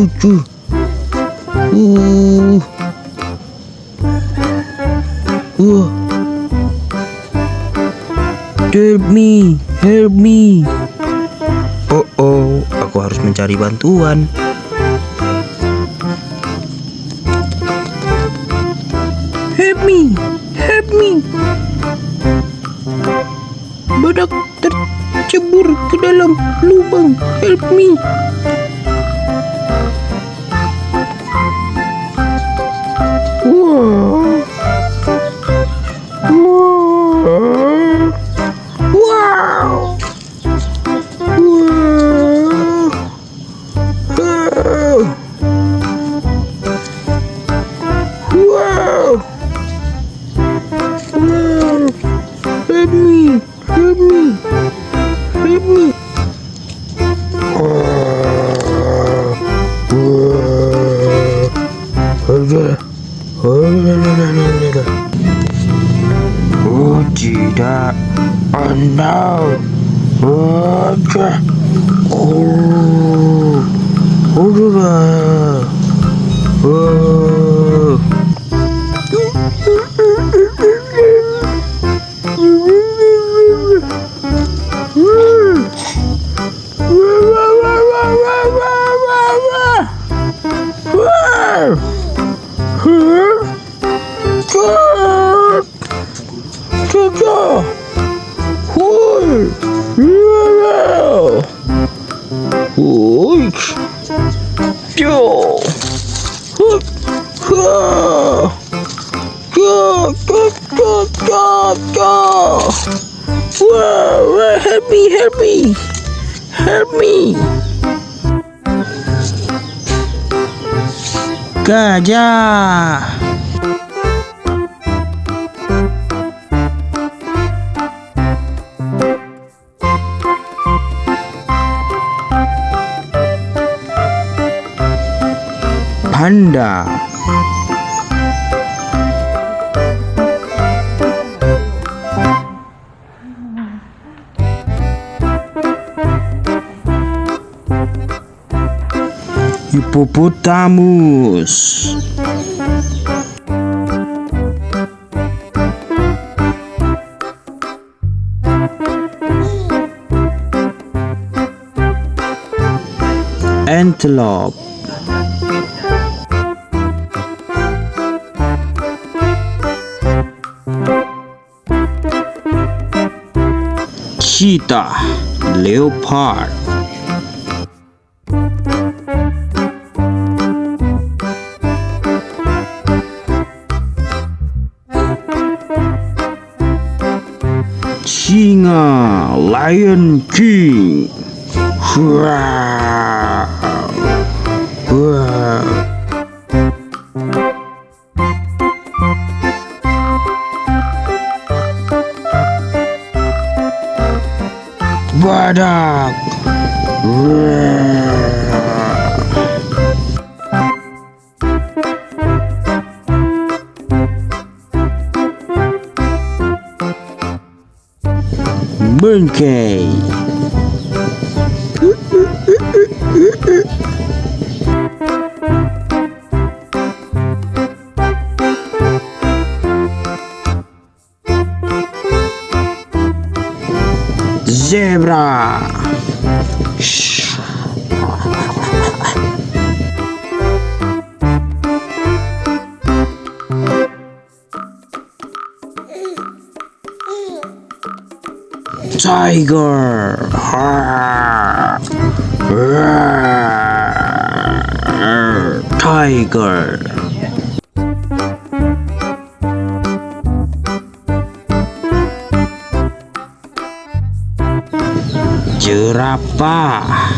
lucu. Wah. Help me, help me. Oh, aku harus mencari bantuan. Help me, help me. Badak tercebur ke dalam lubang. Help me. Wow. Wow. Wow. Wow. Help me. Help me. Help me. Oh tidak. Oh no. Wow, help me, help me, help me. Gajah. Panda. Hippopotamus. Antelope. Cheetah. Leopard. Singa. Lion King. Wow. Wow. Badak. Monkey. Zebra. Tiger. Tiger. Jerapah.